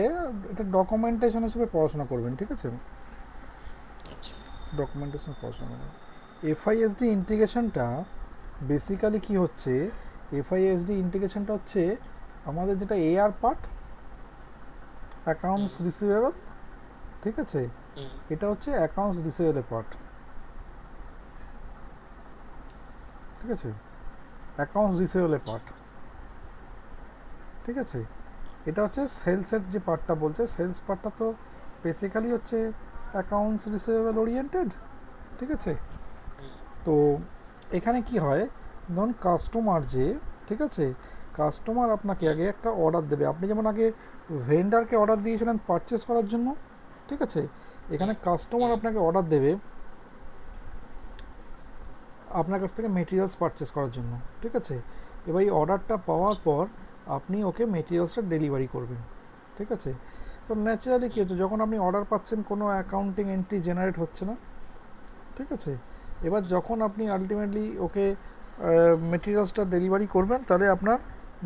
এটা ডকুমেন্টেশন হিসেবে পড়াশোনা করবেন, ঠিক আছে? ডকুমেন্টেশন পড়াশোনা করবেন। এফআইএসডি ইন্টিগ্রেশনটা বেসিক্যালি কি হচ্ছে, এফআইএসডি ইন্টিগ্রেশনটা হচ্ছে আমাদের যেটা এআর পার্ট, অ্যাকাউন্টস রিসিভেবল, ঠিক আছে? এটা হচ্ছে অ্যাকাউন্টস রিসিভেবল পার্ট, ঠিক আছে? অ্যাকাউন্টস রিসিভেবল পার্ট, ঠিক আছে? এটা হচ্ছে সেলসের যে পার্টটা বলছে, সেলস পার্টটা তো বেসিক্যালি হচ্ছে অ্যাকাউন্টস রিসিভেবল ওরিয়েন্টেড, ঠিক আছে? তো এখানে কি হয়, ধরুন কাস্টমার যে, ঠিক আছে, কাস্টমার আপনাকে আগে একটা অর্ডার দেবে। আপনি যেমন আগে ভেন্ডারকে অর্ডার দিয়েছিলেন পারচেস করার জন্য, ঠিক আছে? এখানে কাস্টমার আপনাকে অর্ডার দেবে আপনার কাছ থেকে মেটেরিয়ালস পারচেস করার জন্য, ঠিক আছে? এবার এই অর্ডারটা পাওয়ার পর আপনি ওকে মেটেরিয়ালসটা ডেলিভারি করবেন, ঠিক আছে? তো ন্যাচারালি কী হচ্ছে, যখন আপনি অর্ডার পাচ্ছেন কোনো অ্যাকাউন্টিং এন্ট্রি জেনারেট হচ্ছে না, ঠিক আছে? এবার যখন আপনি আলটিমেটলি ওকে মেটেরিয়ালসটা ডেলিভারি করবেন, তাহলে আপনার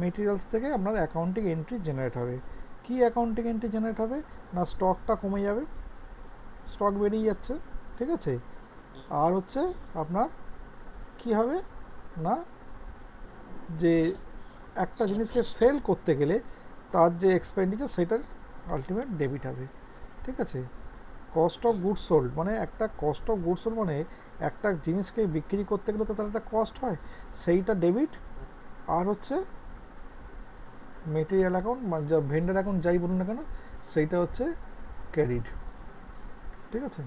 মেটেরিয়ালস থেকে আপনার অ্যাকাউন্টিং এন্ট্রি জেনারেট হবে। কি অ্যাকাউন্টিং এন্ট্রি জেনারেট হবে না, স্টকটা কমে যাবে, স্টক বেরিয়ে যাচ্ছে, ঠিক আছে? আর হচ্ছে আপনার কি হবে না, যে একটা জিনিসকে সেল করতে গেলে তার যে এক্সপেন্ডিচার সেটার আলটিমেট ডেবিট হবে, ঠিক আছে? কস্ট অফ গুডস সোল্ড মানে একটা কস্ট অফ গুডস সোল্ড মানে একটা জিনিসকে বিক্রি করতে গেলে তো তার একটা কস্ট হয়, সেইটা ডেবিট। আর হচ্ছে মেটেরিয়াল অ্যাকাউন্ট মানে যা ভেন্ডার অ্যাকাউন্ট যাই বলুন না কেন, সেইটা হচ্ছে ক্রেডিট, ঠিক আছে?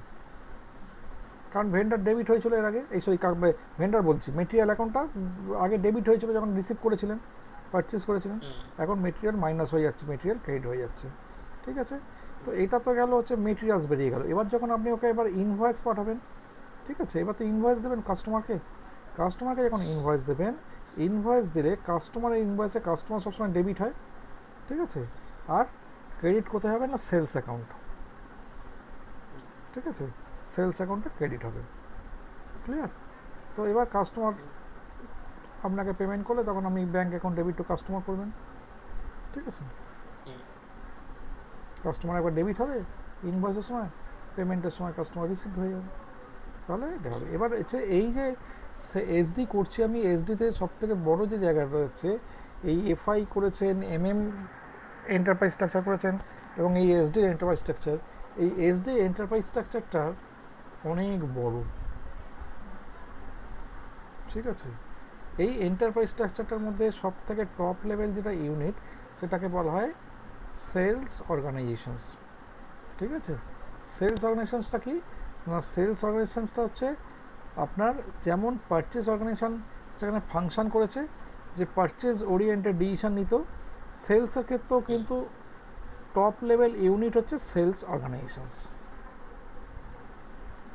কারণ ভেন্ডার ডেবিট হয়েছিল এর আগে, এই সরি ভেন্ডার বলছি, মেটেরিয়াল অ্যাকাউন্টটা আগে ডেবিট হয়েছিল যখন রিসিভ করেছিলেন, পারচেস করেছিলেন। এখন মেটেরিয়াল মাইনাস হয়ে যাচ্ছে, মেটেরিয়াল ক্রেডিট হয়ে যাচ্ছে, ঠিক আছে? তো এটা তো গেল হচ্ছে মেটেরিয়ালস বেরিয়ে গেল। এবার যখন আপনি ওকে এবার ইনভয়েস পাঠাবেন, ঠিক আছে, এবার তো ইনভয়েস দেবেন কাস্টমারকে, কাস্টমারকে যখন ইনভয়েস দেবেন, ইনভয়েস দিলে কাস্টমারের ইনভয়েসে কাস্টমার সবসময় ডেবিট হয়, ঠিক আছে? আর ক্রেডিট কোথায় হবে না, সেলস অ্যাকাউন্ট, ঠিক আছে? সেলস অ্যাকাউন্টে ক্রেডিট হবে, ক্লিয়ার? তো এবার কাস্টমার আপনাকে পেমেন্ট করলে তখন আপনি bank account debit to customer করবেন, ঠিক আছে? কাস্টমার একবার ডেবিট হবে ইনভয়েসের সময়, পেমেন্টের সময় কাস্টমার রিসিভ হয়ে যাবে, তাহলে এটা হবে। এবার হচ্ছে এই যে এসডি করছি আমি, এসডিতে সব থেকে বড় যে জায়গাটা হচ্ছে এই এফআই করেছেন, এমএম এন্টারপ্রাইজ স্ট্রাকচার করেছেন, এবং এই এসডি এন্টারপ্রাইজ স্ট্রাকচার, এই এসডি এন্টারপ্রাইজ স্ট্রাকচারটা অনেক বড়, ঠিক আছে? এই এন্টারপ্রাইজ স্ট্রাকচারটার মধ্যে সব থেকে টপ লেভেল যেটা ইউনিট, সেটাকে বলা হয় সেলস অর্গানাইজেশনস, ঠিক আছে? সেলস অর্গানাইজেশনসটা কি না, সেলস অর্গানাইজেশনসটা হচ্ছে আপনার যেমন পারচেজ অর্গানাইজেশন সেখানে ফাংশন করেছে, যে পারচেজ ওরিয়েন্টেড ডিসিশন নিত, সেলসের ক্ষেত্রেও কিন্তু টপ লেভেল ইউনিট হচ্ছে সেলস অর্গানাইজেশনস,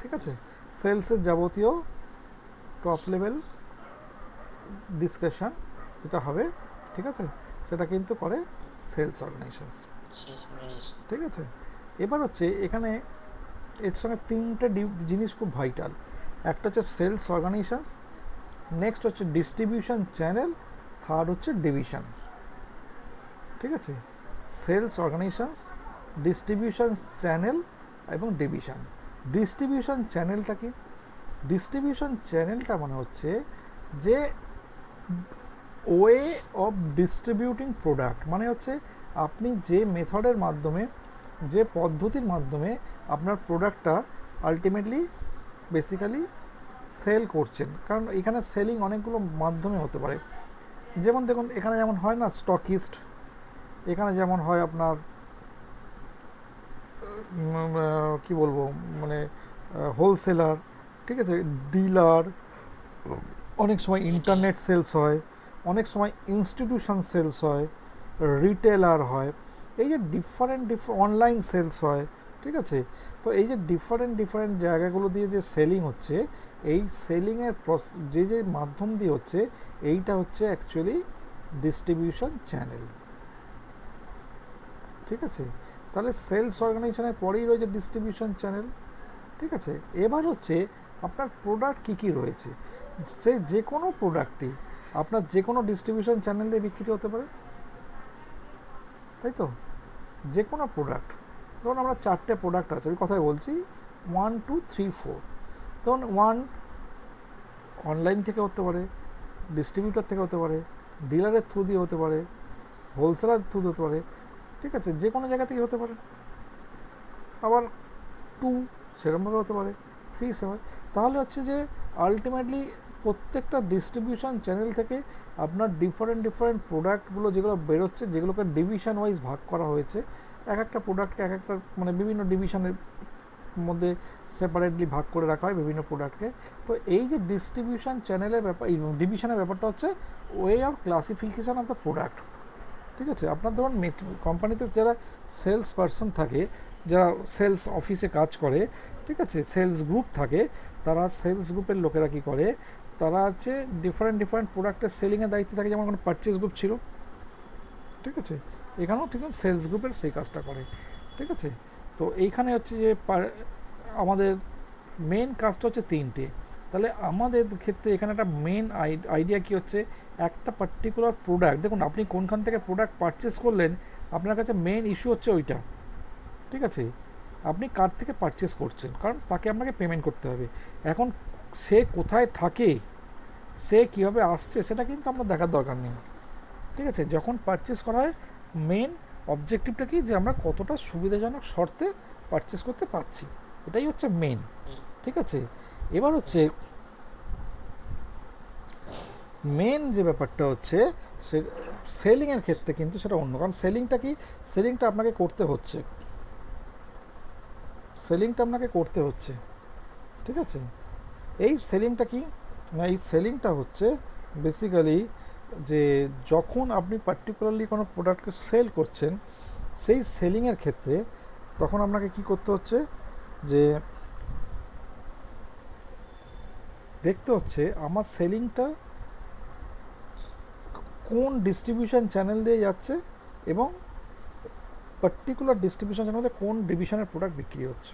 ঠিক আছে? সেলসের যাবতীয় টপ লেভেল ডিসকাশন যেটা হবে, ঠিক আছে, সেটা কিন্তু করে সেলস অর্গানাইজেশনস, ঠিক আছে? এবার হচ্ছে এখানে এর সঙ্গে তিনটে জিনিস খুব ভাইটাল। একটা হচ্ছে সেলস অর্গানাইজেশনস, নেক্সট হচ্ছে ডিস্ট্রিবিউশন চ্যানেল, থার্ড হচ্ছে ডিভিশন, ঠিক আছে? সেলস অর্গানাইজেশনস, ডিস্ট্রিবিউশন চ্যানেল এবং ডিভিশন। ডিস্ট্রিবিউশন চ্যানেলটা কি, ডিস্ট্রিবিউশন চ্যানেলটা মানে হচ্ছে যে ওয়ে অফ ডিস্ট্রিবিউটিং প্রোডাক্ট, মানে হচ্ছে আপনি যে মেথডের মাধ্যমে, যে পদ্ধতির মাধ্যমে আপনার প্রোডাক্টটা আলটিমেটলি বেসিক্যালি সেল করছেন। কারণ এখানে সেলিং অনেকগুলো মাধ্যমে হতে পারে, যেমন দেখুন এখানে যেমন হয় না স্টকিস্ট, এখানে যেমন হয় আপনার কি বলবো মানে হোলসেলার, ঠিক আছে, ডিলার, অনেক সময় ইন্টারনেট সেলস হয়, অনেক সময় ইনস্টিটিউশন সেলস হয়, রিটেলার হয়, এই যে ডিফারেন্ট অনলাইন সেলস হয়, ঠিক আছে? তো এই যে ডিফারেন্ট জায়গাগুলো দিয়ে যে সেলিং হচ্ছে, এই সেলিংয়ের যে যে মাধ্যম দিয়ে হচ্ছে, এইটা হচ্ছে অ্যাকচুয়ালি ডিস্ট্রিবিউশন চ্যানেল, ঠিক আছে? তাহলে সেলস অর্গানাইজেশনের পরেই রয়েছে ডিস্ট্রিবিউশন চ্যানেল, ঠিক আছে? এবার হচ্ছে আপনার প্রোডাক্ট কী কী রয়েছে, সে যে কোনো প্রোডাক্টই আপনার যে কোনো ডিস্ট্রিবিউশন চ্যানেল দিয়ে বিক্রি হতে পারে, তাই তো? যে কোনো প্রোডাক্ট, ধরুন আমরা 4টে প্রোডাক্ট আছে, আমি কথাই বলছি 1 2 3 4, ধরুন 1 অনলাইন থেকে হতে পারে, ডিস্ট্রিবিউটার থেকে হতে পারে, ডিলারের থ্রু দিয়ে হতে পারে, হোলসেলার থ্রু হতে পারে, ঠিক আছে, যে কোনো জায়গা থেকে হতে পারে। আবার 2 সেরকমভাবে হতে পারে, 3 7। তাহলে হচ্ছে যে আলটিমেটলি প্রত্যেকটা ডিস্ট্রিবিউশন চ্যানেল থেকে আপনার ডিফারেন্ট ডিফারেন্ট প্রোডাক্টগুলো যেগুলো বেরোচ্ছে, যেগুলোকে ডিভিশন ওয়াইজ ভাগ করা হয়েছে, এক একটা প্রোডাক্টকে এক একটা মানে বিভিন্ন ডিভিশনের মধ্যে সেপারেটলি ভাগ করে রাখা হয় বিভিন্ন প্রোডাক্টকে। তো এই যে ডিস্ট্রিবিউশন চ্যানেলের ব্যাপার, এই ডিভিশনের ব্যাপারটা হচ্ছে way of classification of the product, ঠিক আছে। আপনার ধরুন কোম্পানিতে যারা সেলস পারসন থাকে, যারা সেলস অফিসে কাজ করে, ঠিক আছে, সেলস গ্রুপ থাকে, তারা সেলস গ্রুপের লোকেরা কী করে, তারা হচ্ছে ডিফারেন্ট ডিফারেন্ট প্রোডাক্টের সেলিংয়ের দায়িত্বে থাকে, যেমন কোনো পারচেস গ্রুপ ছিল, ঠিক আছে, এখানেও ঠিক আছে সেলস গ্রুপের সেই কাজটা করে, ঠিক আছে। তো এইখানে হচ্ছে যে আমাদের মেন কাজটা হচ্ছে 3টে। তাহলে আমাদের ক্ষেত্রে এখানে একটা মেন আইডিয়া কী হচ্ছে, একটা পার্টিকুলার প্রোডাক্ট, দেখুন আপনি কোনখান থেকে প্রোডাক্ট পারচেস করলেন, আপনার কাছে মেন ইস্যু হচ্ছে ওইটা, ঠিক আছে, আপনি কার থেকে পারচেস করছেন, কারণ তাকে আপনাকে পেমেন্ট করতে হবে। এখন সে কোথায় থাকে, সে কীভাবে আসছে, সেটা কিন্তু আপনার দেখার দরকার নেই, ঠিক আছে। যখন পারচেস করা হয়, মেন অবজেক্টিভটা কি, যে আমরা কতটা সুবিধাজনক শর্তে পারচেস করতে পারছি, এটাই হচ্ছে মেন, ঠিক আছে। এবার হচ্ছে মেন যে ব্যাপারটা হচ্ছে, সে সেলিংয়ের ক্ষেত্রে কিন্তু সেটা অন্য, কারণ সেলিংটা কি, সেলিংটা আপনাকে করতে হচ্ছে, সেলিংটা আপনাকে করতে হচ্ছে, ঠিক আছে। এই সেলিংটা কি না, এই সেলিংটা হচ্ছে বেসিক্যালি যে যখন আপনি পার্টিকুলারলি কোনো প্রোডাক্টকে সেল করছেন, সেই সেলিংয়ের ক্ষেত্রে তখন আপনাকে কি করতে হচ্ছে, যে দেখতে হচ্ছে আমার সেলিংটা কোন ডিস্ট্রিবিউশন চ্যানেল দিয়ে যাচ্ছে, এবং পার্টিকুলার ডিস্ট্রিবিউশন চ্যানেলে কোন ডিভিশনের প্রোডাক্ট বিক্রি হচ্ছে।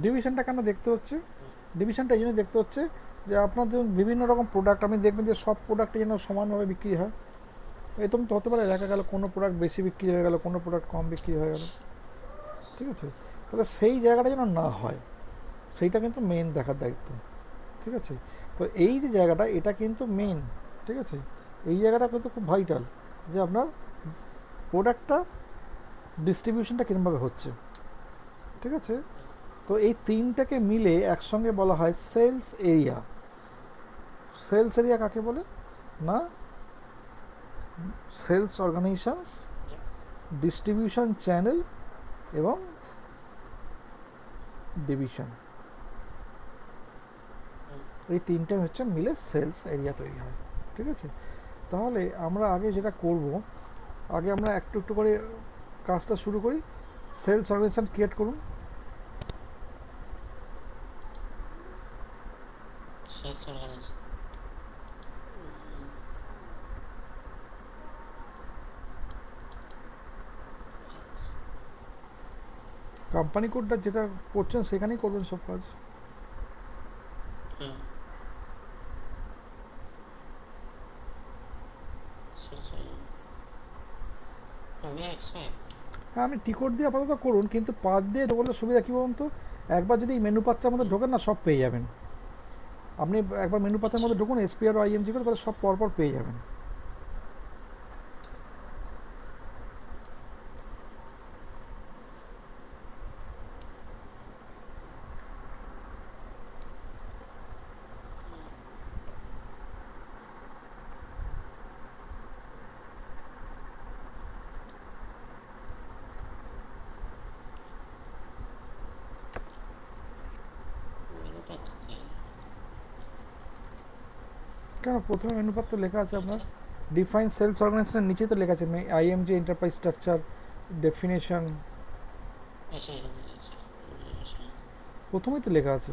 ডিভিশনটা কেন দেখতে হচ্ছে, ডিভিশনটা এই জন্য দেখতে হচ্ছে যে আপনার ধরুন বিভিন্ন রকম প্রোডাক্ট, আপনি দেখবেন যে সব প্রোডাক্টই যেন সমানভাবে বিক্রি হয়, এরকম তো হতে পারে দেখা গেল কোনো প্রোডাক্ট বেশি বিক্রি হয়ে গেল, কোনো প্রোডাক্ট কম বিক্রি হয়ে গেল, ঠিক আছে। তাহলে সেই জায়গাটা যেন না হয়, সেইটা কিন্তু মেন দেখার দায়িত্ব, ঠিক আছে। তো এই যে জায়গাটা, এটা কিন্তু মেন, ঠিক আছে, এই জায়গাটা কিন্তু খুব ভাইটাল, যে আপনার প্রোডাক্টটা ডিস্ট্রিবিউশনটা কীরকমভাবে হচ্ছে, ঠিক আছে। তো এই 3টাকে মিলে একসঙ্গে বলা হয় সেলস এরিয়া। সেলস এরিয়া কাকে বলে না, সেলস অর্গানাইজেশনস, ডিস্ট্রিবিউশন চ্যানেল এবং ডিভিশন, এই 3টে হচ্ছে মিলে সেলস এরিয়া তৈরি হয়, ঠিক আছে। তাহলে আমরা আগে যেটা করব, আগে আমরা একটু একটু করে কাজটা শুরু করি। সেলস অর্গানাইজেশন ক্রিয়েট করুন। কোম্পানি কোডটা যেটা করছেন সেখানেই করবেন সব কাজ। হ্যাঁ, আপনি টিকট দিয়ে আপাতত করুন, কিন্তু পাত দিয়ে ঢোকালে সুবিধা কী বলুন তো, একবার যদি মেনু পাত্রের মধ্যে ঢোকেন না, সব পেয়ে যাবেন। আপনি একবার মেনু পাত্রের মধ্যে ঢুকুন এসপিআর ও আইএমজি করে, তাহলে সব পরপর পেয়ে যাবেন। কেন, প্রথমে মেনু পাত্র লেখা আছে আপনার, ডিফাইন সেলস অর্গানাইজেশনের নিচেই তো লেখা আছে আইএমজি এন্টারপ্রাইজ স্ট্রাকচার ডেফিনেশন, প্রথমেই তো লেখা আছে।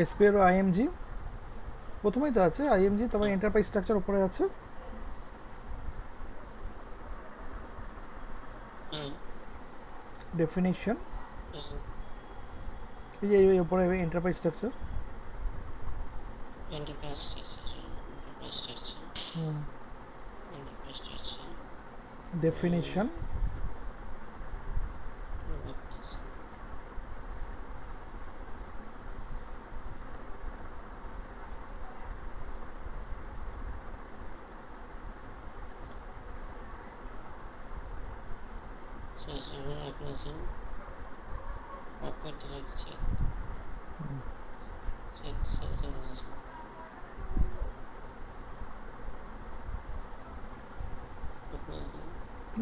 এসপিআর আইএমজি প্রথমেই তো আছে আইএমজি, তারপর এন্টারপ্রাইজ স্ট্রাকচার উপরে আছে, ডেফিনিশন এই যে এই উপরে এন্টারপ্রাইজ স্ট্রাকচার, ডেফিনিশন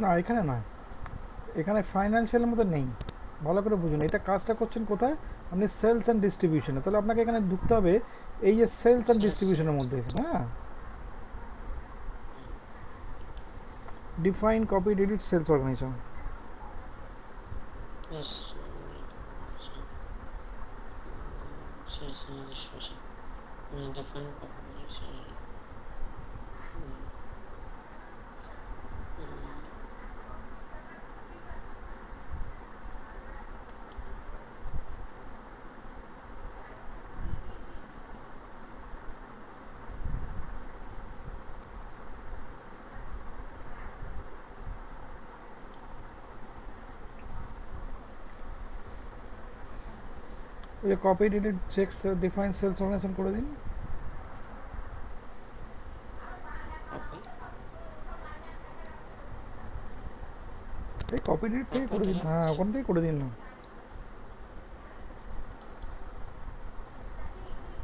না এখানে নয়, এখানে ফাইন্যান্সিয়ালের মধ্যে নেই, ভালো করে বুঝুন। এটা কাজটা করছেন কোথায়, আপনি সেলস অ্যান্ড ডিস্ট্রিবিউশনে, তাহলে আপনাকে এখানে ঢুকতে হবে এই যে সেলস অ্যান্ড ডিস্ট্রিবিউশনের মধ্যে। হ্যাঁ, define copy delete sales organization, ওই যে copy delete checks define sales organization করে দিন। এই কপি ডিলিট থেকে করে দিন, হ্যাঁ ওখান থেকে করে দিন না,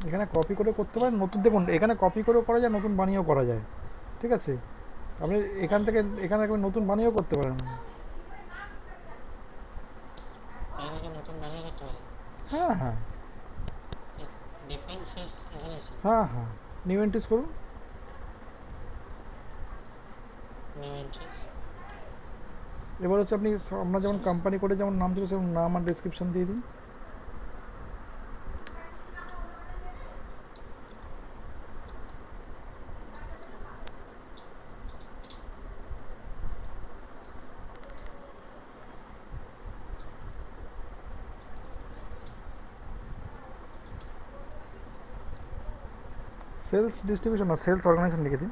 এখানে কপি করে করতে পারেন। নতুন দেখুন এখানে কপি করেও করা যায়, নতুন বানিয়েও করা যায়, ঠিক আছে। আপনি এখান থেকে নতুন বানিয়েও করতে পারেন। হ্যাঁ হ্যাঁ হ্যাঁ হ্যাঁ, নিউ এন্ট্রিজ করুন। এবার হচ্ছে আপনি আমরা যেমন কোম্পানি করে যেমন নাম ছিল সেরকম নাম আর ডেসক্রিপশন দিয়ে দিন। সেলস ডিস্ট্রিবিউশন না, সেলস অর্গানাইজেশন লিখে দিন।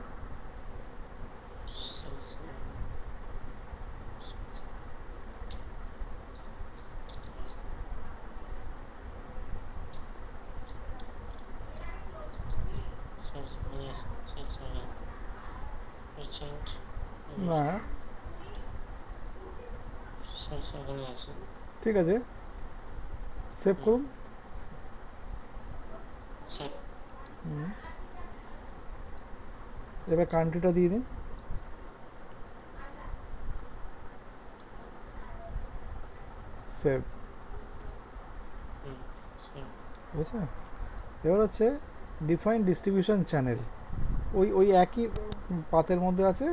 না ঠিক আছে, সেভ করুন। এবার কান্ট্রিটা দিয়ে দিন, সেভ, বুঝছে। এবার হচ্ছে ডিফাইন ডিস্ট্রিবিউশন চ্যানেল, ওই একই পাতের মধ্যে আছে।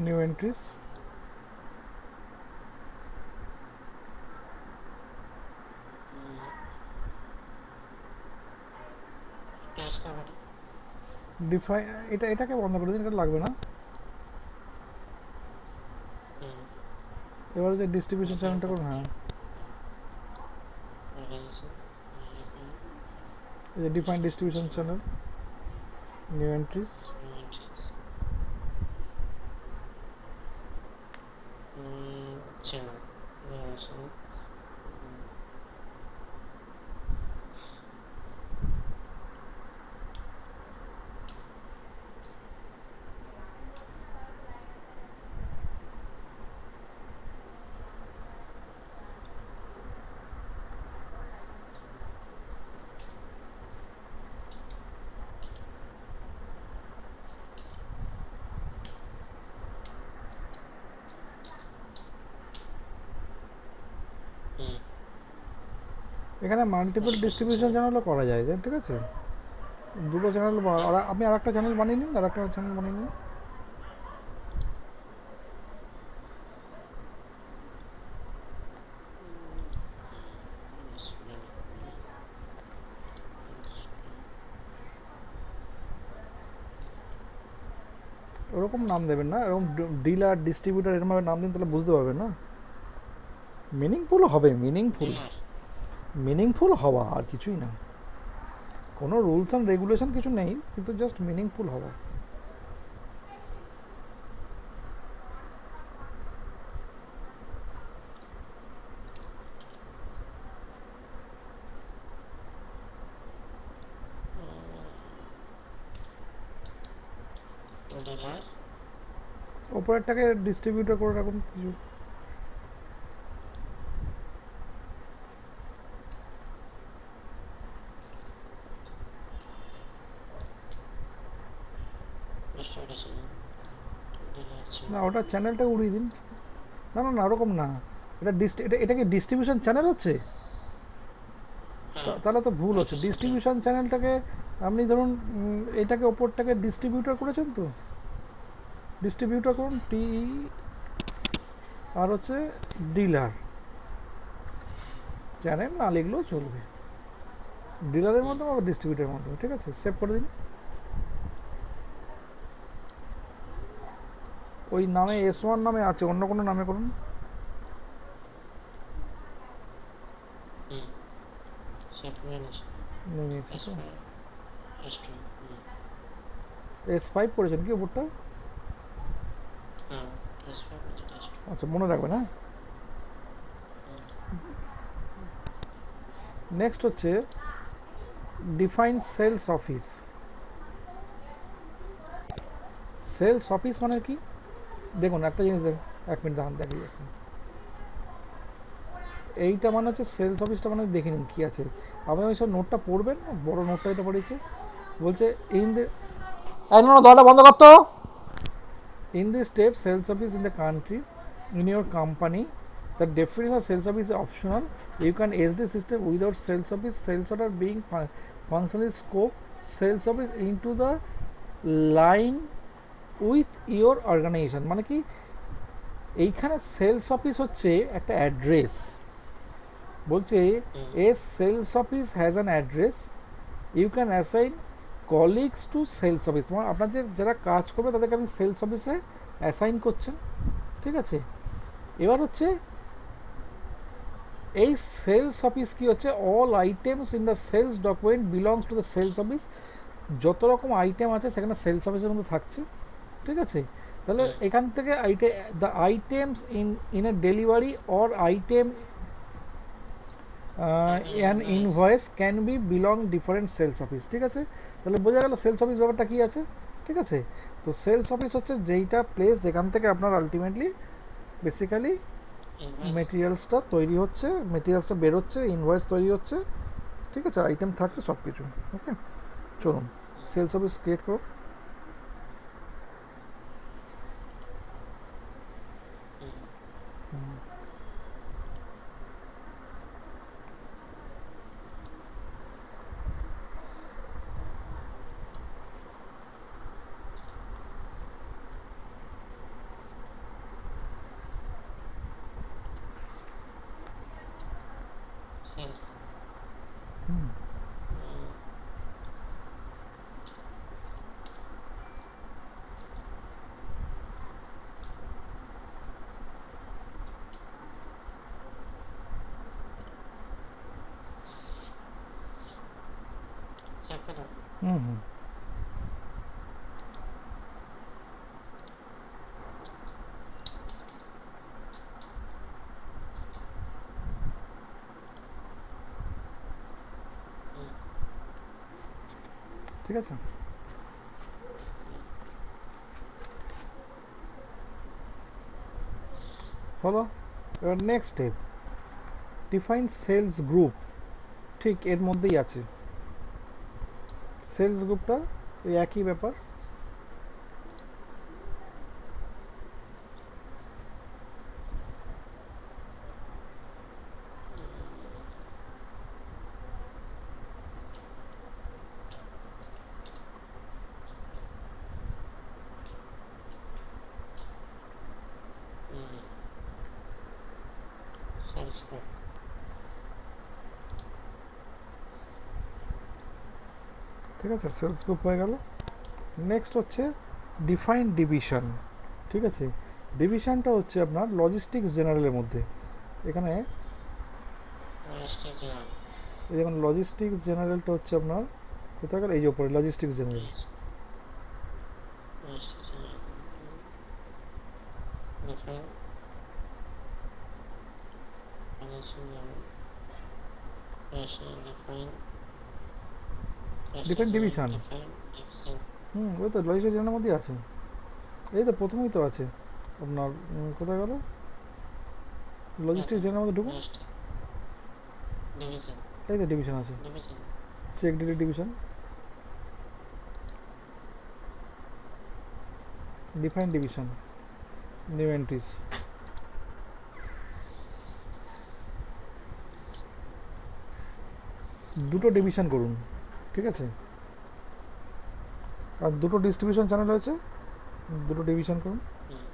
new entries, ডিফাইন, এটাকে বন্ধ করে দিন, এটা লাগবে না। এবারে যে ডিস্ট্রিবিউশন চ্যানেলটা করুন, হ্যাঁ The defined distribution channel, new entries. Channel. এখানে মাল্টিপল ডিস্ট্রিবিউশন চ্যানেলও করা যায়, ঠিক আছে? দুটো চ্যানেল, আপনি আর একটা চ্যানেল বানিয়ে নিন, আর একটা চ্যানেল বানিয়ে নিন। ওরকম নাম দেবেন না, এরকম ডিলার ডিস্ট্রিবিউটার এরকমভাবে নাম দিন, তাহলে বুঝতে পারবেন না। মিনিংফুল হবে, মিনিংফুল হওয়া, আর কিছুই না। কোনো রুলস অ্যান্ড রেগুলেশন কিছু নেই, কিন্তু জাস্ট মিনিংফুল হওয়া। ওপরেরটাকে ডিস্ট্রিবিউটর করে রাখুন কিছু। না, ওটা চ্যানেলটা উড়িয়ে দিন। না না না, ওরকম না। এটা কি ডিস্ট্রিবিউশন চ্যানেল হচ্ছে? তাহলে তো ভুল হচ্ছে। ডিস্ট্রিবিউশন চ্যানেলটাকে আপনি ধরুন এটাকে ওপরটাকে ডিস্ট্রিবিউটর করেছেন, তো ডিস্ট্রিবিউটর করুন টিই, আর হচ্ছে ডিলার। চ্যানেল না লিখলেও চলবে, ডিলারের মাধ্যমে আবার ডিস্ট্রিবিউটারের মাধ্যমে। ঠিক আছে, সেভ করে দিন। ওই নামে S1 নামে আছে, অন্য কোনো নামে করুন। S5 করেছেন কি ওপরটা? আচ্ছা, মনে রাখবেন। হ্যাঁ, নেক্সট হচ্ছে define sales office. Sales office মানে কি দেখুন, একটা জিনিস দেখুন, 1 মিনিট দাঁড়ান, দেখি। এইটা মানে হচ্ছে সেলস অফিসটা, মানে দেখে নিন কী আছে। আপনি ওই সব নোটটা পড়বেন, বড় নোটটা এটা পড়েছে, বলছে ইন দ্য দরটা বন্ধ করতো। In this step, sales office in the country, in your company, the definition of sales office is optional. You can SD system without sales office, sales order being functional scope, sales office into the line with your organization। মানে কি, এইখানে sales office হচ্ছে একটা address. বলছে a sales office has an address, you can assign colleagues to sales office. মানে আপনার যারা কাজ করবে তাদেরকে আপনি সেলস অফিসে অ্যাসাইন করছেন। ঠিক আছে, এবার হচ্ছে এই সেলস অফিস কি হচ্ছে, all items in the sales document belongs to the sales office. যত রকম আইটেম আছে সেখানে সেলস অফিসের মধ্যে থাকছে। ঠিক আছে, তাহলে এখান থেকে the items in a delivery or item an invoice can be belong different sales office. ঠিক আছে, তাহলে বোঝা গেল সেলস অফিস ব্যাপারটা কী আছে। ঠিক আছে, তো সেলস অফিস হচ্ছে যেইটা প্লেস যেখান থেকে আপনার আলটিমেটলি বেসিক্যালি মেটেরিয়ালসটা তৈরি হচ্ছে, মেটেরিয়ালসটা বেরোচ্ছে, ইনভয়েস তৈরি হচ্ছে। ঠিক আছে, আইটেম থাকছে সব কিছু। ওকে, চলুন সেলস অফিস ক্রিয়েট করো। হুম হুম হুম, ঠিক আছে। হলো। এবার next step, define sales group. ঠিক এর মধ্যেই আছে সেলস গ্রুপটা, ওই একই ব্যাপার। Hmm, sales group. ঠিক আছে, সেলস গ্রুপ হয়ে গেল। নেক্সট হচ্ছে ডিফাইন ডিভিশন। ঠিক আছে, ডিভিশনটা হচ্ছে আপনার লজিস্টিক্স জেনারেলের মধ্যে। এখানে লজিস্টিক জেনারেল। এই যেমন লজিস্টিক্স জেনারেলটা হচ্ছে আপনার কোথায় গেল, এই যে ওপরে logistics general. Logistic general. Define financial level. Define define division. Define division. ওই তো লজিস্টিক্স জেনারেলের মধ্যেই আছে, এই তো প্রথমেই তো আছে আপনার। কোথায় গেল, লজিস্টিক্স জেনারেলের মধ্যে ঢুকুন। ডিভিশন। এই তো ডিভিশন আছে, division. Check detail division, define division, new entries. দুটো ডিভিশন করুন, ঠিক আছে। আর দুটো ডিস্ট্রিবিউশন চ্যানেল হয়েছে, দুটো ডিভিশন করুন। হুম,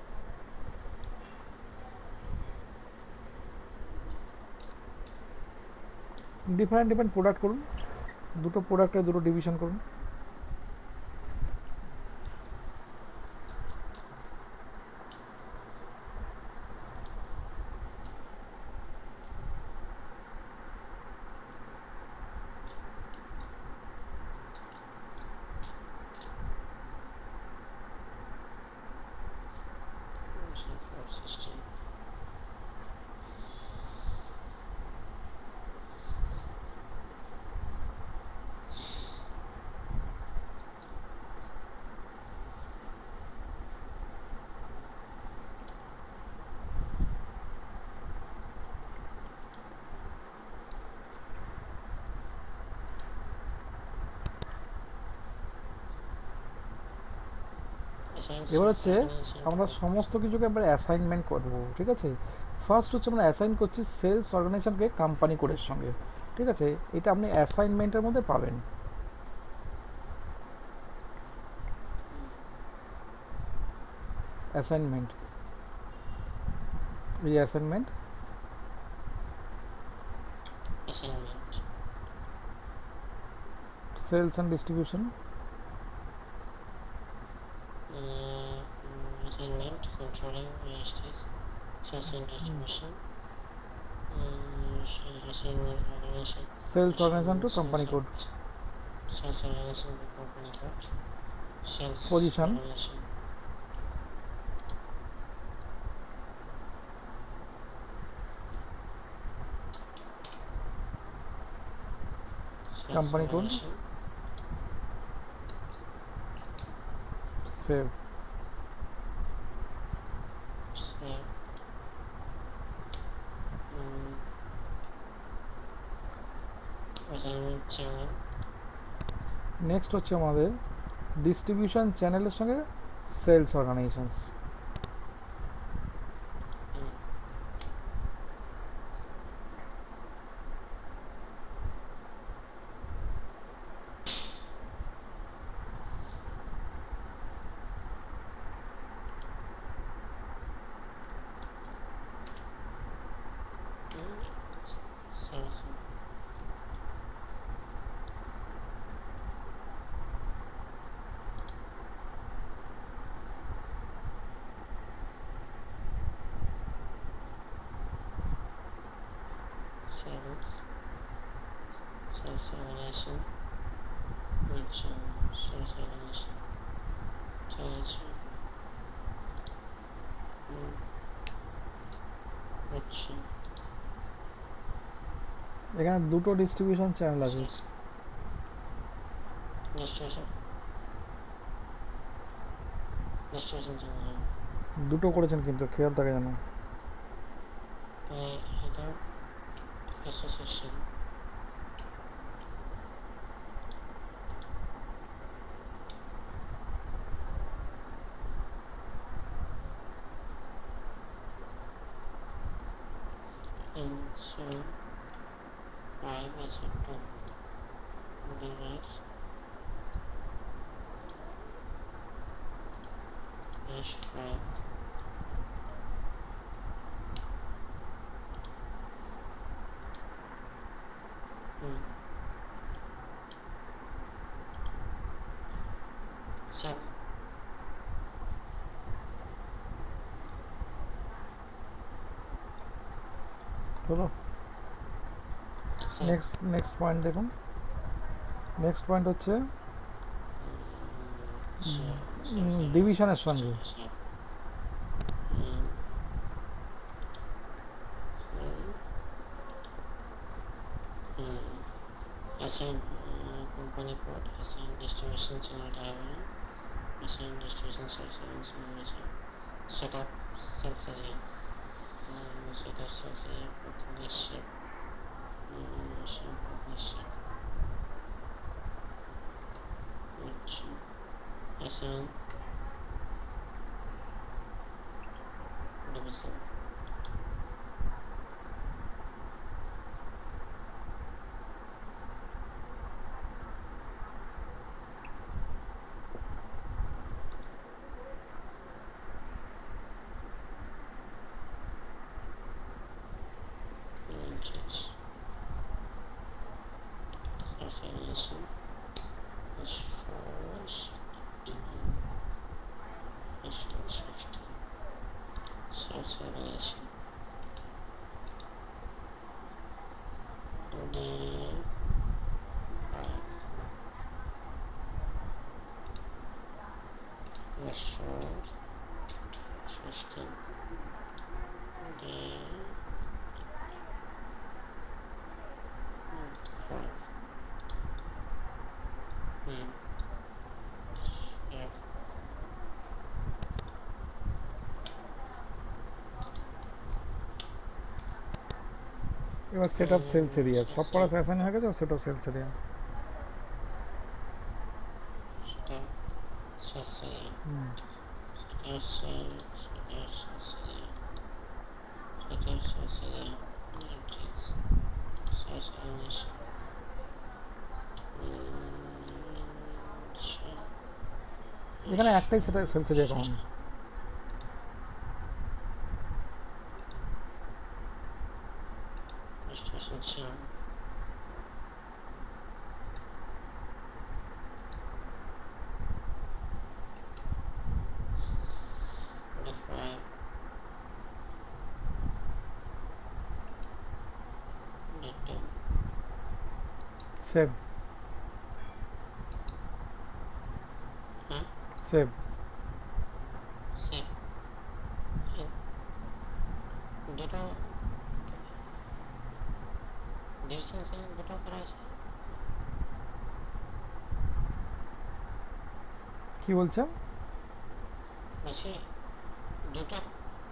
ডিফারেন্ট ডিফারেন্ট প্রোডাক্ট করুন, দুটো প্রোডাক্টের দুটো ডিভিশন করুন। সিস্টেম। এবার হচ্ছে আমরা সমস্ত কিছুকে এবার অ্যাসাইনমেন্ট করবো, ঠিক আছে। ফার্স্ট হচ্ছে আমরা অ্যাসাইন করছি সেলস অর্গানাইজেশনকে কোম্পানি কোডের সঙ্গে, ঠিক আছে। এটা আপনি অ্যাসাইনমেন্টের মধ্যে পাবেন। অ্যাসাইনমেন্ট, এই assignment, assignment. Sales and distribution, Assignment, controlling logistics, sales and distribution. Assignment organization. Sales organization to company code, Sales organization to company code. Sales Position. organization. Sales Company code. organization. সেভ। Save. Assignment channel. Next হচ্ছে আমাদের distribution চ্যানেলের সঙ্গে sales organizations. Sales. Sales. Sales organization. আচ্ছা sales organization ঠিক আছে আচ্ছা এখানে দুটো ডিস্ট্রিবিউশন চ্যানেল আছে। সেলস ডিস্ট্রিবিউশন চ্যানেল দুটো করেছেন কিন্তু খেয়াল থাকে যেন। Header association insert five as a two device dash five seven হলো। seven নেক্সট পয়েন্ট দেখুন। নেক্সট পয়েন্ট হচ্ছে ডিভিশনের সঙ্গে। assign company code, assign distribution channel diagram, assign distribution sales information, set up sales area, set up sales area, partnership, partnership, assign division. Association is first association system এবার set up sales area সব পড়া assign হয়ে গেছে। Set up sales area এখানে একটাই সেটা sales area common. Save save দুটো division channel দুটো করা আছে। কি বলছেন? বলছি দুটো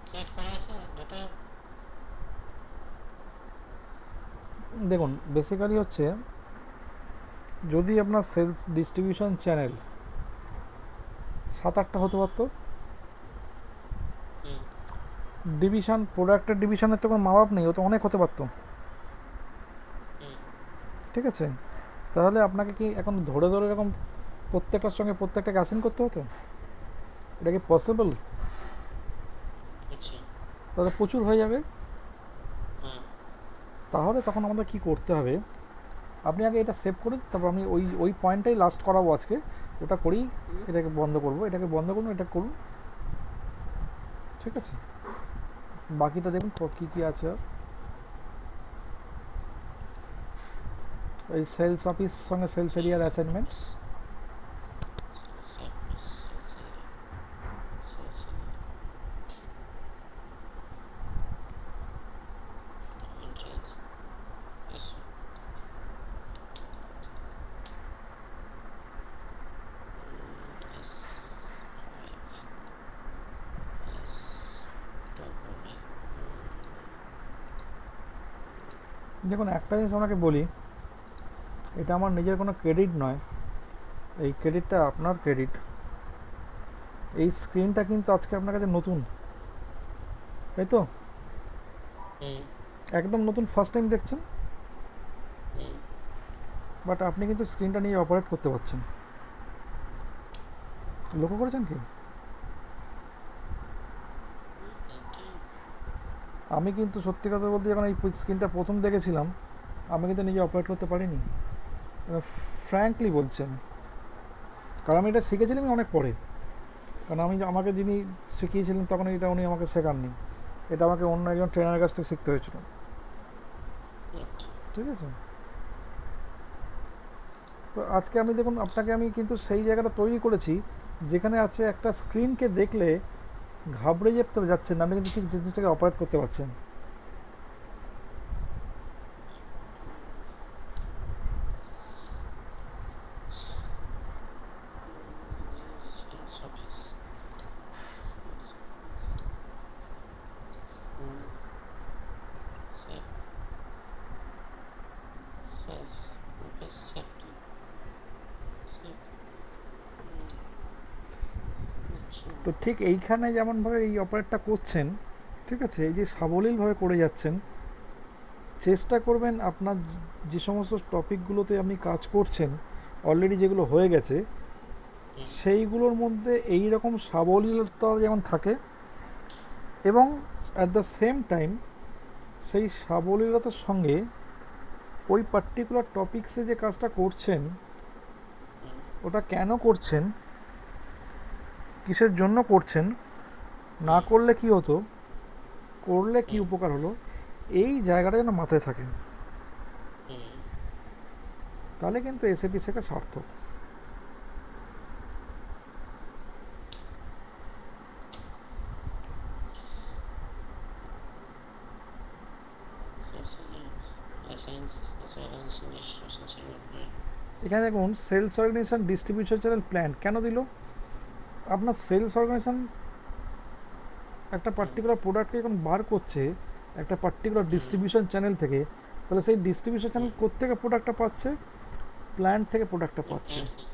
ক্রিয়েট করা আছে দুটো। দেখুন বেসিক্যালি হচ্ছে যদি আপনার সেলস ডিস্ট্রিবিউশন চ্যানেল 7-8টা হতে পারতো, ডিভিশন প্রোডাক্টের ডিভিশনের তো কোনো মাপ নেই, ও তো অনেক হতে পারতো। ঠিক আছে, তাহলে আপনাকে কি এখন ধরে ধরে এরকম প্রত্যেকটার সঙ্গে প্রত্যেকটাকে অ্যাসাইন করতে হতো? এটা কি পসিবল? তাহলে প্রচুর হয়ে যাবে। তাহলে তখন আমাদের কি করতে হবে, আপনি আগে এটা সেভ করুন, তারপর আমি ওই পয়েন্টটাই লাস্ট করাবো আজকে। ওটা করেই এটাকে বন্ধ করবো, এটাকে বন্ধ করুন, এটা করুন। ঠিক আছে, বাকিটা দেখুন কী কী আছে। আর এই সেলস অফিস সঙ্গে সেলস এরিয়ার অ্যাসাইনমেন্ট দেখুন একটা জিনিস আপনাকে বলি, এটা আমার নিজের কোনো ক্রেডিট নয়, এই ক্রেডিটটা আপনার ক্রেডিট। এই স্ক্রিনটা কিন্তু আজকে আপনার কাছে নতুন, তাই তো? হুম একদম নতুন, ফার্স্ট টাইম দেখছেন, হুম বাট আপনি কিন্তু স্ক্রিনটা নিয়ে অপারেট করতে পারছেন। লক্ষ্য করেছেন কি? এটা আমি কিন্তু সত্যি কথা বলতে যখন এই স্ক্রিনটা প্রথম দেখেছিলাম, আমি কিন্তু নিজে অপারেট করতে পারিনি, ফ্র্যাঙ্কলি বলছেন। কারণ আমি এটা শিখেছিলাম অনেক পরে, কারণ আমি আমাকে যিনি শিখিয়েছিলেন তখন এটা উনি আমাকে শেখাননি, এটা আমাকে অন্য একজন ট্রেনারের কাছ থেকে শিখতে হয়েছিল, আচ্ছা ঠিক আছে? তো আজকে আমি দেখুন আপনাকে আমি কিন্তু সেই জায়গাটা তৈরি করেছি যেখানে আছে একটা স্ক্রিনকে দেখলে ঘাবড়ে যেতে যাচ্ছেন না, আপনি কিন্তু ঠিক জিনিসটাকে অপারেট করতে পারছেন। Sales office sale sales office safety আচ্ছা তো ঠিক এইখানে যেমনভাবে এই অপারেটটা করছেন, ঠিক আছে, এই যে সাবলীলভাবে করে যাচ্ছেন, চেষ্টা করবেন আপনার যে সমস্ত টপিকগুলোতে আপনি কাজ করছেন অলরেডি, যেগুলো হয়ে গেছে, হুম সেইগুলোর মধ্যে এই রকম সাবলীলতা যেমন থাকে, এবং অ্যাট দ্য সেম টাইম সেই সাবলীলতার সঙ্গে ওই পার্টিকুলার টপিক্সে যে কাজটা করছেন হুম ওটা কেন করছেন, কিসের জন্য করছেন, না হুম করলে কি হতো, করলে কি হুম উপকার হলো, এই জায়গাটা যেন মাথায় থাকে, হুম তাহলে কিন্তু এসএপি শেখা সার্থক। Assigns organization distribution channel plan এখানে দেখুন sales organization distribution channel plan কেন দিল? আপনার সেলস অর্গানাইজেশন একটা হুম পার্টিকুলার প্রোডাক্টকে যখন বার করছে একটা পার্টিকুলার হুম ডিস্ট্রিবিউশন চ্যানেল থেকে, তাহলে সেই ডিস্ট্রিবিউশন চ্যানেল হুম কোত্থেকে প্রোডাক্টটা পাচ্ছে? প্ল্যান্ট থেকে প্রোডাক্টটা পাচ্ছে। প্ল্যান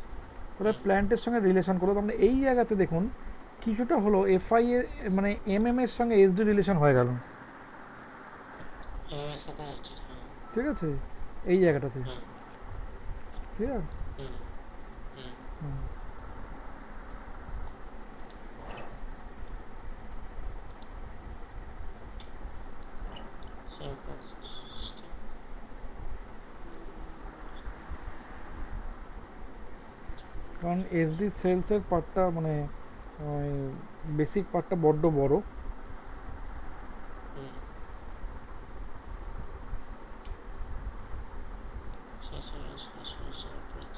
তাহলে হুম প্ল্যান্টের সঙ্গে রিলেশন করো, তার মানে এই জায়গাতে দেখুন কিছুটা হলো এফআই এ, মানে এমএম এর সঙ্গে এসডি রিলেশন হয়ে গেল, এর সাথে আসছে হ্যাঁ ঠিক আছে, এই জায়গাটাতে, হুম ঠিক আছে। হুম হুম হুম। সেভ সিস্টেম কারণ এসডি সেলসের পার্টটা মানে বেসিক পার্টটা বড্ড বড়, হুম sales organization approach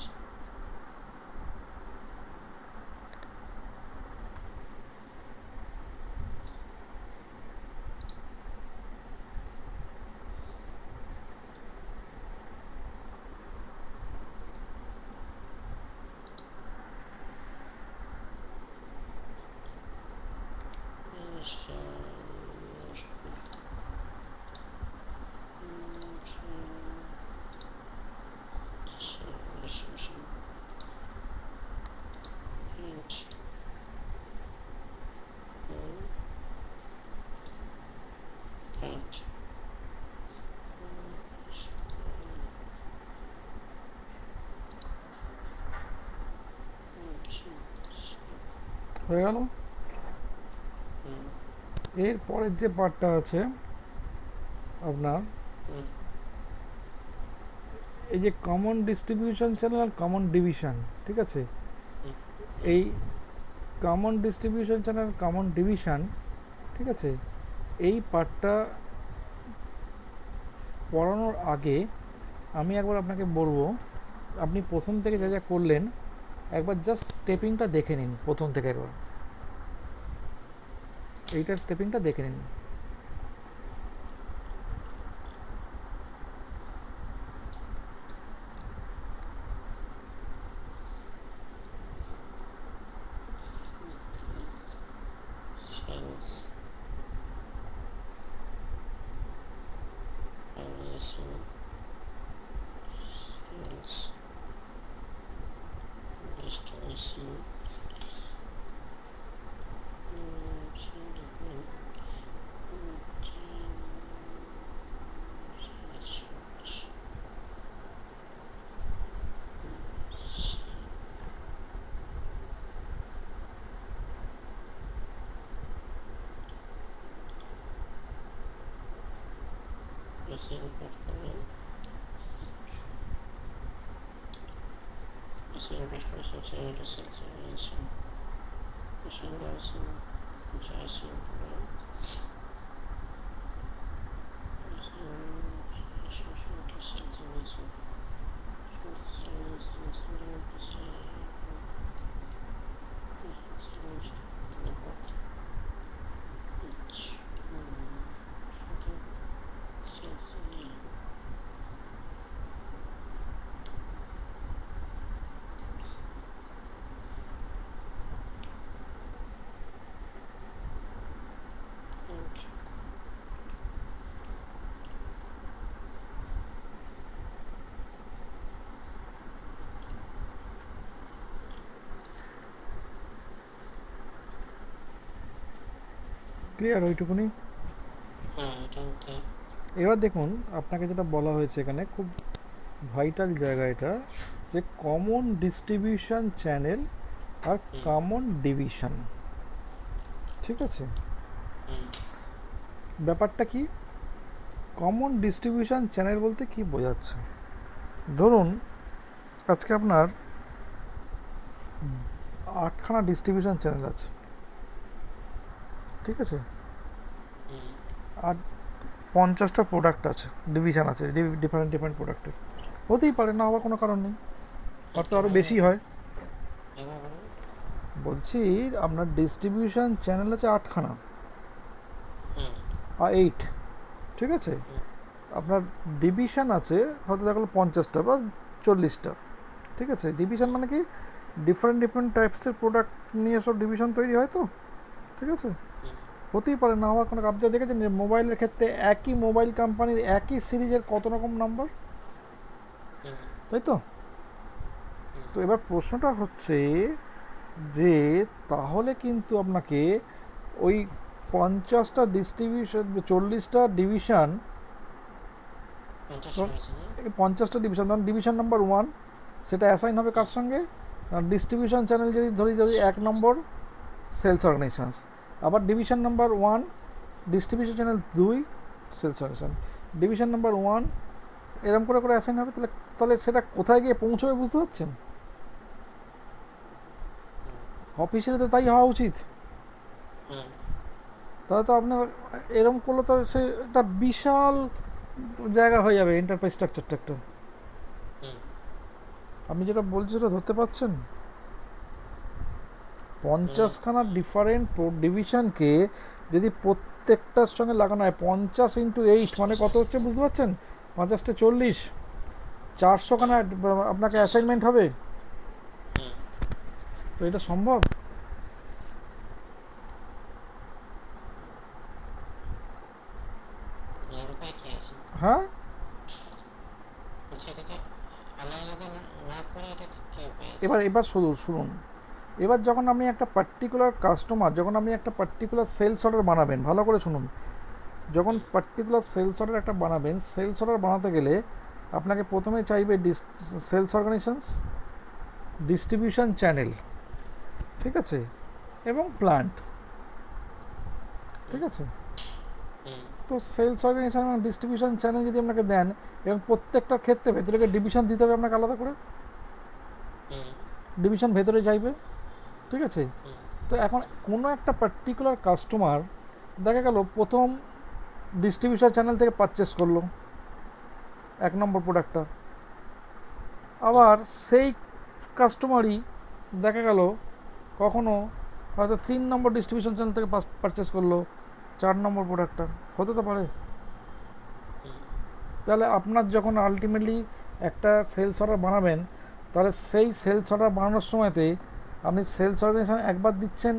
distribution and plant হয়ে গেল। হুম এর পরের যে পার্টটা আছে আপনার, হুম এই যে কমন ডিস্ট্রিবিউশন চ্যানেল আর কমন ডিভিশন, ঠিক আছে, হুম এই common distribution channel common division, ঠিক আছে, এই পার্টটা পড়ানোর আগে আমি একবার আপনাকে বলবো, আপনি প্রথম থেকে যা যা করলেন একবার জাস্ট স্টেপিংটা দেখে নিন, প্রথম থেকে একবার এইটার স্টেপিংটা দেখে নিন। sales organization এসে ইম্পোর্ট করবেন, এসে ইম্পোর্ট করে সবচেয়ে সেলস অর্গানাইজেশন সঙ্গে আছে জয়সিং করে সেলস অর্গানাইজেশন ক্লিয়ার ওইটুকুনি? হ্যাঁ এটা ওকে। এবার দেখুন আপনাকে যেটা বলা হয়েছে এখানে খুব ভাইটাল জায়গা এটা, যে কমন ডিস্ট্রিবিউশন চ্যানেল আর কমন ডিভিশন। ঠিক আছে, ব্যাপারটা কি? কমন ডিস্ট্রিবিউশন চ্যানেল বলতে কি বোঝাচ্ছে? ধরুন আজকে আপনার 8খানা ডিস্ট্রিবিউশন চ্যানেল আছে, ঠিক আছে, আর 50টা প্রোডাক্ট আছে, ডিভিশন আছে, ডিফারেন্ট ডিফারেন্ট প্রোডাক্টের। হতেই পারে, না হওয়ার কোনো কারণ নেই, হয়তো আরও বেশি হয়। বলছি আপনার ডিস্ট্রিবিউশন চ্যানেল আছে 8খানা আর 8, ঠিক আছে, আপনার ডিভিশন আছে হয়তো দেখালো 50টা বা 40টা, ঠিক আছে। ডিভিশন মানে কি, ডিফারেন্ট ডিফারেন্ট টাইপসের প্রোডাক্ট নিয়ে সব ডিভিশন তৈরি হয় তো, ঠিক আছে। হতেই পারে, না হওয়ার কোনো, আপনি দেখেছেন মোবাইলের ক্ষেত্রে একই মোবাইল কোম্পানির একই সিরিজের কত রকম নাম্বার, তাই তো? তো এবার প্রশ্নটা হচ্ছে যে তাহলে কিন্তু আপনাকে ওই 50টা ডিস্ট্রিবিউশন, 40টা ডিভিশন, 50টা ডিভিশন, ধরুন ডিভিশন নাম্বার 1 সেটা অ্যাসাইন হবে কার সঙ্গে? ডিস্ট্রিবিউশন চ্যানেল যদি ধরি 1 নম্বর সেলস অর্গানাইজেশনস, আবার division number 1 distribution channel 2 sales organization, division number 1 এরকম করে করে অ্যাসাইন হবে। তাহলে তাহলে সেটা কোথায় গিয়ে পৌঁছবে বুঝতে পারছেন? অফিসিয়ালি তো তাই হওয়া উচিত। তাহলে তো আপনার এরকম করলে তো সে একটা বিশাল জায়গা হয়ে যাবে এন্টারপ্রাইজ স্ট্রাকচারটা একটা। আপনি যেটা বলছি সেটা ধরতে পারছেন? 50খানা ডিফারেন্ট ডিভিশনকে যদি প্রত্যেকটার সঙ্গে লাগানো হয় 50 × 8 মানে কত হচ্ছে বুঝতে পারছেন? 50টা 40, 400খানা আপনাকে অ্যাসাইনমেন্ট হবে। তো এটা সম্ভব? হ্যাঁ, এবার এবার শুনুন, এবার যখন আপনি একটা পার্টিকুলার কাস্টমার, যখন আপনি একটা পার্টিকুলার সেলস অর্ডার বানাবেন, ভালো করে শুনুন, যখন পার্টিকুলার সেলস অর্ডার একটা বানাবেন, সেলস অর্ডার বানাতে গেলে আপনাকে প্রথমে চাইবে সেলস অর্গানাইজেশনস, ডিস্ট্রিবিউশন চ্যানেল, ঠিক আছে, এবং প্ল্যান্ট, ঠিক আছে। তো সেলস অর্গানাইজেশন এবং ডিস্ট্রিবিউশন চ্যানেল যদি আপনাকে দেন এবং প্রত্যেকটার ক্ষেত্রে ভেতরে ডিভিশন দিতে হবে আপনাকে আলাদা করে, ডিভিশন ভেতরে যাইবে, ঠিক আছে। তো এখন কোনো একটা পার্টিকুলার কাস্টমার দেখা গেল প্রথম ডিস্ট্রিবিউশন চ্যানেল থেকে পারচেস করলো 1 নম্বর প্রোডাক্টটা, আবার সেই কাস্টমারই দেখা গেল কখনো হয়তো 3 নম্বর ডিস্ট্রিবিউশন চ্যানেল থেকে পারচেস করলো 4 নম্বর প্রোডাক্টটা, হতে তো পারে। তাহলে আপনার যখন আলটিমেটলি একটা সেলস অর্ডার বানাবেন, তাহলে সেই সেলস অর্ডার বানানোর সময়তে আপনি সেলস অর্গানাইজেশন একবার দিচ্ছেন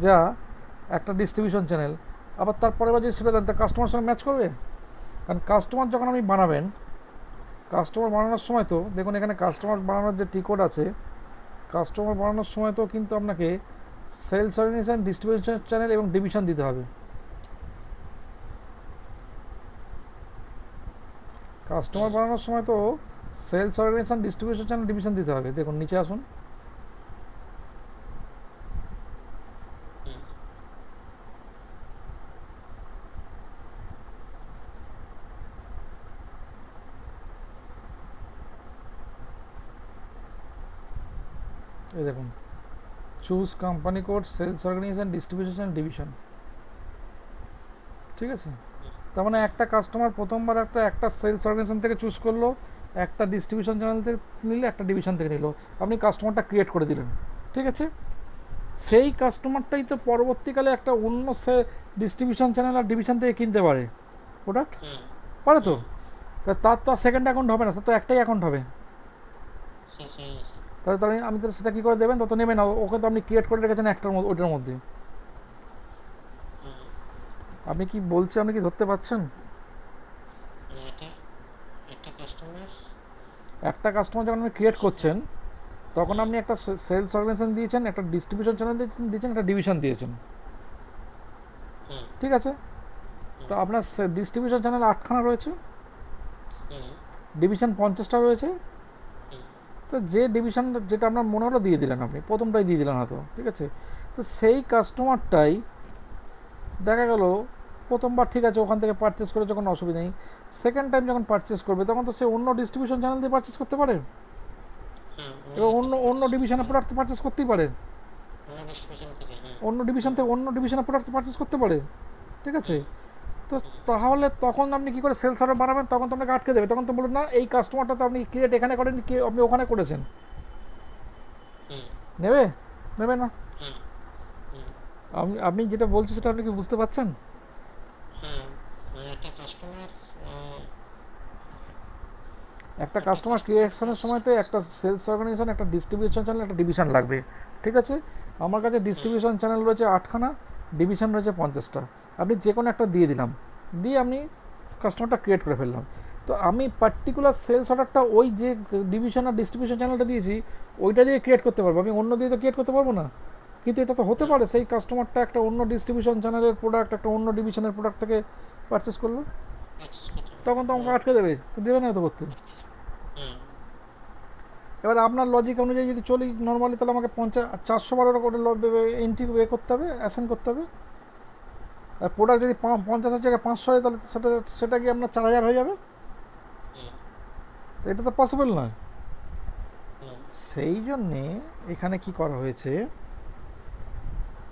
যা একটা ডিস্ট্রিবিউশন চ্যানেল, আবার তারপরে যদি সেটা দেন তা কাস্টমার সঙ্গে ম্যাচ করবে। কারণ কাস্টমার যখন আপনি বানাবেন, কাস্টমার বানানোর সময় তো দেখুন এখানে কাস্টমার বানানোর যে টিকট আছে, কাস্টমার বানানোর সময় তো কিন্তু আপনাকে সেলস অর্গানাইজেশন, ডিস্ট্রিবিউশন চ্যানেল এবং ডিভিশন দিতে হবে। কাস্টমার বানানোর সময় তো sales organization, distribution channel, division দিতে হবে। দেখুন নিচে আসুন, এই দেখুন, choose company code, sales organization, distribution, division. ঠিক আছে, তার মানে একটা কাস্টমার প্রথমবার একটা সেলস অর্গানাইজেশন থেকে চুজ করলো, একটা ডিস্ট্রিবিউশন চ্যানেল থেকে নিলে, একটা ডিভিশন থেকে নিল, আপনি কাস্টমারটা ক্রিয়েট করে দিলেন। ঠিক আছে, সেই কাস্টমারটাই তো পরবর্তীকালে একটা অন্য ডিস্ট্রিবিউশন চ্যানেল আর ডিভিশন থেকে কিনতে পারে প্রোডাক্ট, পারে তো? তার তো সেকেন্ড অ্যাকাউন্ট হবে না, তার তো একটাই অ্যাকাউন্ট হবে। তাহলে তাহলে আমি তো সেটা কী করে দেবেন? তত নেবে না, ওকে তো আপনি ক্রিয়েট করে রেখেছেন একটার মধ্যে, ওইটার মধ্যে। আপনি কি বলছি, আপনি কি ধরতে পারছেন? একটা কাস্টমার যখন আপনি ক্রিয়েট করছেন, তখন আপনি একটা সেলস অর্গানাইজেশন দিয়েছেন, একটা ডিস্ট্রিবিউশন চ্যানেল দিয়েছেন, একটা ডিভিশন দিয়েছেন। ঠিক আছে, তো আপনার ডিস্ট্রিবিউশন চ্যানেল 8খানা রয়েছে, ডিভিশন 50টা রয়েছে। তো যে ডিভিশন যেটা আপনার মনে হলো দিয়ে দিলেন, আপনি প্রথমটাই দিয়ে দিলেন হয়তো। ঠিক আছে, তো সেই কাস্টমারটাই দেখা গেল প্রথমবার ঠিক আছে ওখান থেকে পারচেস করে যখন অসুবিধা নেই, সেকেন্ড টাইম যখন পারচেস করবে তখন তো সে অন্য ডিস্ট্রিবিউশন চ্যানেল দিয়ে পারচেস করতে পারে, এবং অন্য অন্য ডিভিশনের প্রোডাক্ট পারচেস করতেই পারে, অন্য ডিভিশন থেকে অন্য ডিভিশনের প্রোডাক্ট পারচেস করতে পারে। ঠিক আছে, তো তাহলে তখন আপনি কী করে সেল সার্ভার বানাবেন? তখন তো আপনাকে আটকে দেবে, তখন তো বলুন না এই কাস্টমারটা তো আপনি ক্রিয়েট এখানে করেন, আপনি ওখানে করেছেন, নেবে নেবে না। আপনি যেটা বলছেন সেটা আপনি কি বুঝতে পারছেন? একটা কাস্টমার ক্রিয়েশনের সময় তো একটা সেলস অর্গানাইজেশন, একটা ডিস্ট্রিবিউশন চ্যানেল, একটা ডিভিশন লাগবে। ঠিক আছে, আমার কাছে ডিস্ট্রিবিউশন চ্যানেল রয়েছে 8খানা, ডিভিশন রয়েছে 50টা। আপনি যে কোনো একটা দিয়ে দিলাম, দিয়ে আমি কাস্টমারটা ক্রিয়েট করে ফেললাম। তো আমি পার্টিকুলার সেলস অর্ডারটা ওই যে ডিভিশন আর ডিস্ট্রিবিউশন চ্যানেলটা দিয়েছি ওইটা দিয়ে ক্রিয়েট করতে পারবো, আমি অন্য দিয়ে তো ক্রিয়েট করতে পারবো না। কিন্তু এটা তো হতে পারে সেই কাস্টমারটা একটা অন্য ডিস্ট্রিবিউশন চ্যানেলের প্রোডাক্ট একটা অন্য ডিভিশনের প্রোডাক্ট থেকে পারচেস করলো, তখন তো আমাকে আটকে দেবে, দেবে না তো করতে। এবার আপনার লজিক অনুযায়ী যদি চলি নর্মালি, তাহলে আমাকে 412 করে এন্ট্রি করতে হবে, অ্যাসাইন করতে হবে। আর প্রোডাক্ট যদি 50-এর জায়গায় 500 হয়, তাহলে সেটা কি আপনার 4000 হয়ে যাবে? তো এটা তো পসিবল নয়। সেই জন্যে এখানে কি করা হয়েছে,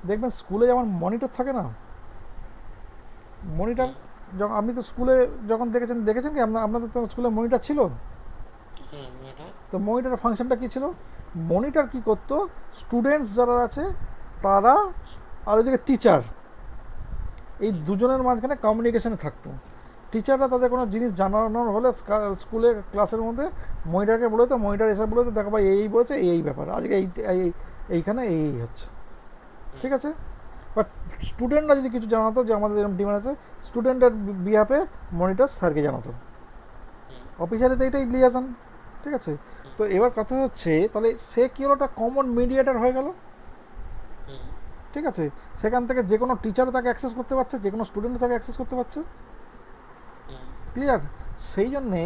দেখবেন স্কুলে যেমন মনিটর থাকে না, মনিটর যখন আপনি তো স্কুলে যখন দেখেছেন কি আপনাদের তো স্কুলে মনিটর ছিল, তো মনিটরের ফাংশনটা কী ছিল? মনিটর কি করতো, স্টুডেন্টস যারা আছে তারা আর ওইদিকে টিচার, এই দুজনের মাঝখানে কমিউনিকেশনে থাকতো। টিচাররা তাদের কোনো জিনিস জানানোর হলে স্কুলে ক্লাসের মধ্যে মনিটরকে বলে তো, মনিটর এসে বলে তো দেখো ভাই এই বলেছে, এই ব্যাপার আজকে এইখানে এই হচ্ছে। ঠিক আছে, বাট স্টুডেন্টরা যদি কিছু জানাতো, যে আমাদের এরকম ডিমান্ড আছে, স্টুডেন্টের বিহাফে মনিটর স্যারকে জানাতো, অফিসারে তো এইটাই লিয়াজান। ঠিক আছে, তো এবার কথা হচ্ছে তাহলে সে কী হলো, একটা কমন মিডিয়েটার হয়ে গেল। ঠিক আছে, সেখান থেকে যে কোনো টিচারও তাকে অ্যাক্সেস করতে পারছে, যে কোনো স্টুডেন্টও তাকে অ্যাক্সেস করতে পারছে। ক্লিয়ার? সেই জন্যে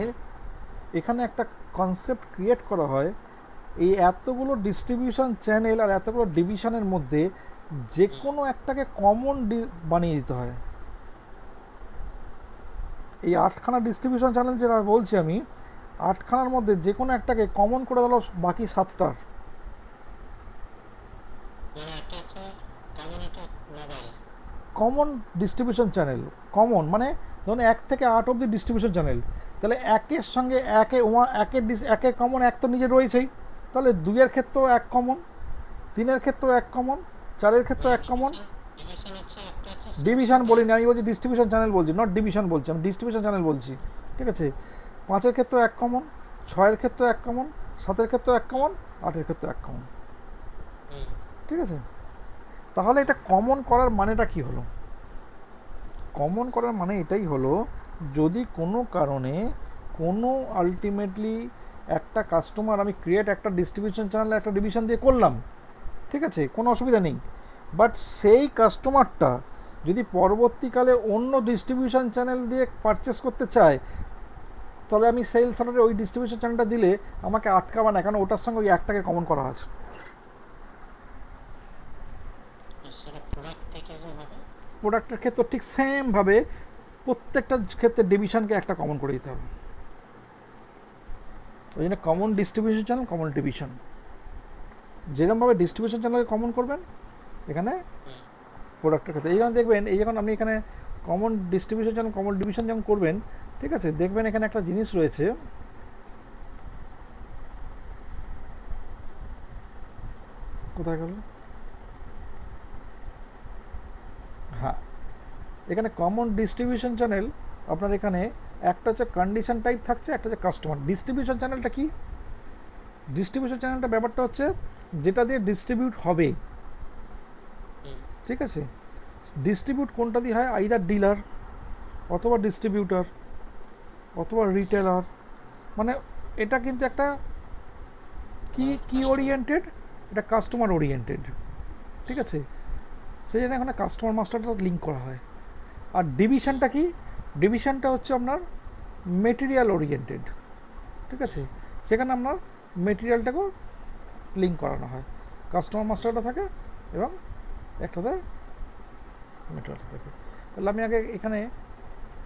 এখানে একটা কনসেপ্ট ক্রিয়েট করা হয়, এই এতগুলো ডিস্ট্রিবিউশন চ্যানেল আর এতগুলো ডিভিশনের মধ্যে যে কোনো একটাকে কমন বানিয়ে দিতে হয়। এই 8খানা ডিস্ট্রিবিউশন চ্যানেল যেটা বলছি আমি, 8খানার মধ্যে যে কোনো একটাকে কমন করে দিল বাকি 7টার। কমন ডিস্ট্রিবিউশন চ্যানেল, কমন মানে ধরুন 1 থেকে 8 অবধি ডিস্ট্রিবিউশন চ্যানেল, তাহলে একের সঙ্গে একের কমন এক তো নিজে রয়েছেই, তাহলে 2-এর ক্ষেত্রেও এক কমন, 3-এর ক্ষেত্রেও এক কমন, 4-এর ক্ষেত্রেও এক কমন। ডিভিশন বলিনি আমি, বলছি ডিস্ট্রিবিউশন চ্যানেল বলছি, নট ডিভিশন বলছি আমি, ডিস্ট্রিবিউশন চ্যানেল বলছি। ঠিক আছে, 5-এর ক্ষেত্রেও এক কমন, 6-এর ক্ষেত্রেও এক কমন, 7-এর ক্ষেত্রেও এক কমন, 8-এর ক্ষেত্রেও এক কমন। ঠিক আছে, তাহলে এটা কমন করার মানেটা কি হলো? কমন করার মানে এটাই হলো, যদি কোনো কারণে কোনো আলটিমেটলি একটা কাস্টমার আমি ক্রিয়েট একটা ডিস্ট্রিবিউশন চ্যানেল একটা ডিভিশন দিয়ে করলাম, ঠিক আছে, কোনো অসুবিধা নেই, বাট সেই কাস্টমারটা যদি পরবর্তীকালে অন্য ডিস্ট্রিবিউশন চ্যানেল দিয়ে পারচেস করতে চায়, তাহলে আমি সেলস অর্ডারে ওই ডিস্ট্রিবিউশন চ্যানেলটা দিলে আমাকে আটকাবে না, কারণ ওটার সঙ্গে ওই একটাকে কমন করা আছে। প্রোডাক্টের ক্ষেত্রে ঠিক সেমভাবে প্রত্যেকটা ক্ষেত্রে ডিভিশনকে একটা কমন করে দিতে হবে। ওই জন্য common distribution channel, common division. যেরকমভাবে ডিস্ট্রিবিউশন চ্যানেলকে কমন করবেন এখানে প্রোডাক্টের ক্ষেত্রে এই জন্য দেখবেন, এই যখন আপনি এখানে common distribution channel common division যখন করবেন, ঠিক আছে, দেখবেন এখানে একটা জিনিস রয়েছে, কোথায় গেল, হ্যাঁ, এখানে কমন ডিস্ট্রিবিউশন চ্যানেল আপনার এখানে একটা হচ্ছে কন্ডিশন টাইপ থাকছে, একটা হচ্ছে কাস্টমার। ডিস্ট্রিবিউশন চ্যানেলটা কি? ডিস্ট্রিবিউশন চ্যানেলটা ব্যাপারটা হচ্ছে যেটা দিয়ে ডিস্ট্রিবিউট হবে, ঠিক আছে, ডিস্ট্রিবিউট কোনটা দিয়ে হয়, আইদার ডিলার অথবা ডিস্ট্রিবিউটার অথবা রিটেলার, মানে এটা কিন্তু একটা কি ওরিয়েন্টেড, এটা কাস্টমার ওরিয়েন্টেড, ঠিক আছে, সেই জন্য এখানে কাস্টমার মাস্টারটা লিঙ্ক করা হয়। আর ডিভিশনটা কি? ডিভিশনটা হচ্ছে আপনার মেটেরিয়াল ওরিয়েন্টেড, ঠিক আছে, সেখানে আপনার মেটেরিয়ালটাকেও লিঙ্ক করানো হয়, কাস্টমার মাস্টারটা থাকে এবং একটাতে মেটেরিয়ালটা থাকে। তাহলে আমি এখানে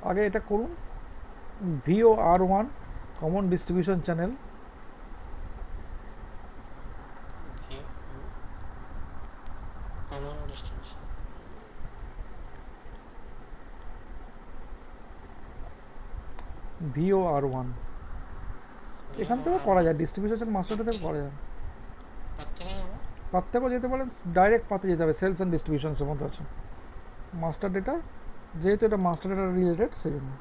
আগে এটা করুন, VOR1 common distribution channel, common distribution. VOR1 এখান থেকেও করা যায়, ডিস্ট্রিবিউশন মাস্টারটা থেকে করা যায়, পাত থেকেও যেতে পারেন, ডাইরেক্ট পাতে যেতে হবে, সেলস অ্যান্ড ডিস্ট্রিবিউশনসের মধ্যে আছে মাস্টার ডেটা, যেহেতু এটা মাস্টার ডেটা রিলেটেড সেই জন্য।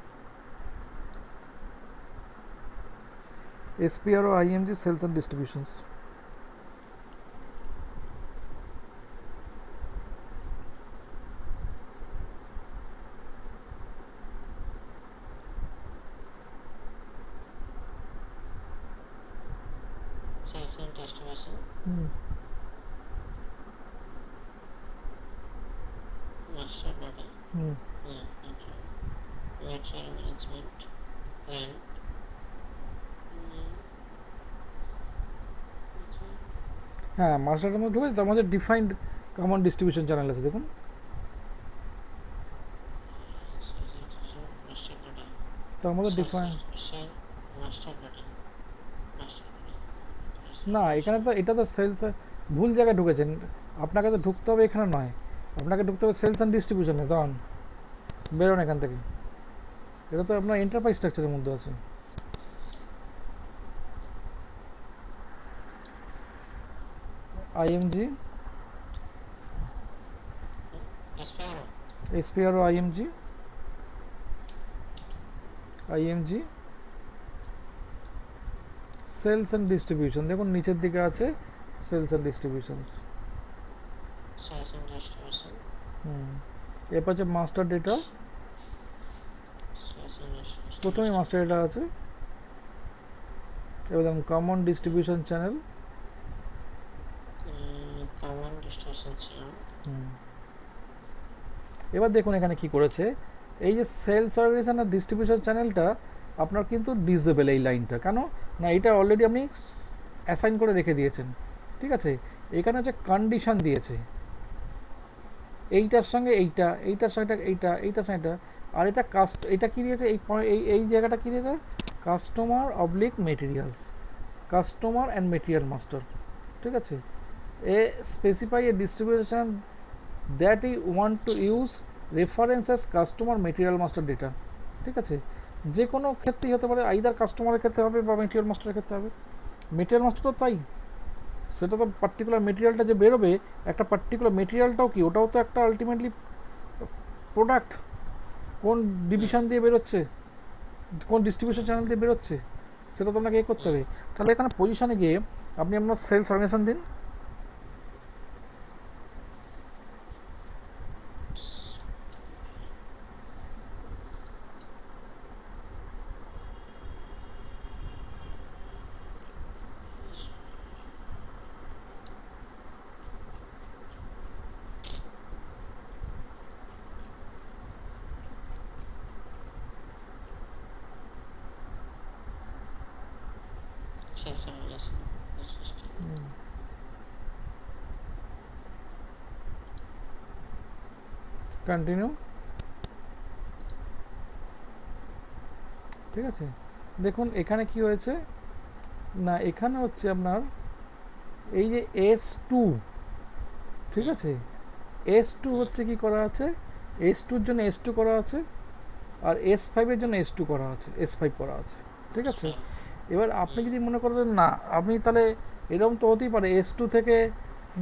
SPR ও IMG sales and distributions, Sales and distribution. Master data. Yeah, okay. Material management. Plan. হ্যাঁ, মাস্টারের মধ্যে ঢুকে তার মধ্যে ডিফাইন্ড কমন ডিস্ট্রিবিউশন চ্যানেল আছে, দেখুন Master data. তার মধ্যে defined, Master data. Master data. না এখানে তো এটা তো সেলস, ভুল জায়গায় ঢুকেছেন, আপনাকে তো ঢুকতে হবে এখানে নয়, আপনাকে ঢুকতে হবে সেলস অ্যান্ড ডিস্ট্রিবিউশনে, তখন বেরোন এখান থেকে, এটা তো আপনার এন্টারপ্রাইজ স্ট্রাকচারের মধ্যে আছে। IMG, SPR ও IMG, সেলস অ্যান্ড ডিস্ট্রিবিউশন, দেখুন নিচের দিকে আছে sales and distributions, Sales and distribution. এরপর হচ্ছে master data, Sales and distribution. প্রথমে মাস্টার ডেটা আছে, এবার দেখুন common distribution channel, Common distribution channel. এবার দেখুন এখানে কি করেছে, এই যে সেলস অর্গানাইজেশন আর ডিস্ট্রিবিউশন চ্যানেলটা আপনার কিন্তু ডিসেবল, এই লাইনটা কেন না, এটা অলরেডি আপনি অ্যাসাইন করে রেখে দিয়েছেন, ঠিক আছে, এখানে হচ্ছে কন্ডিশন দিয়েছে, এইটার সঙ্গে এইটা, এইটার সঙ্গে এইটা, এইটার সঙ্গে এটা, আর এটা এটা কি দিয়েছে, এই জায়গাটা কি দিয়েছে, customer oblique materials, customer and material master, ঠিক আছে, a specify a distribution that I want to use references customer material master data, ঠিক আছে, যে কোনো ক্ষেত্রেই হতে পারে, আইদার কাস্টমারের ক্ষেত্রে হবে বা মেটেরিয়াল মাস্টারের ক্ষেত্রে হবে, মেটেরিয়াল মাস্টার তো তাই, সেটা তো পার্টিকুলার মেটেরিয়ালটা যে বেরোবে, একটা পার্টিকুলার মেটেরিয়ালটাও কি, ওটাও তো একটা আলটিমেটলি প্রোডাক্ট, কোন ডিভিশন দিয়ে বেরোচ্ছে, কোন ডিস্ট্রিবিউশন চ্যানেল দিয়ে বেরোচ্ছে, সেটা তো আপনাকে করতে হবে। তাহলে এখানে পজিশনে গিয়ে আপনি আপনার সেলস অর্গানাইজেশন দিন, Sales and distribution. কন্টিনিউ, ঠিক আছে, দেখুন এখানে কি হয়েছে না, এখানে হচ্ছে আপনার এই যে S2, ঠিক আছে, S2 হচ্ছে কি করা আছে, S2 এর জন্য S2 করা আছে, আর S5 এর জন্য S2 করা আছে, S5 করা আছে, ঠিক আছে। এবার আপনি যদি মনে করেন না, আপনি তাহলে এরকম তো হতেই পারে S2 থেকে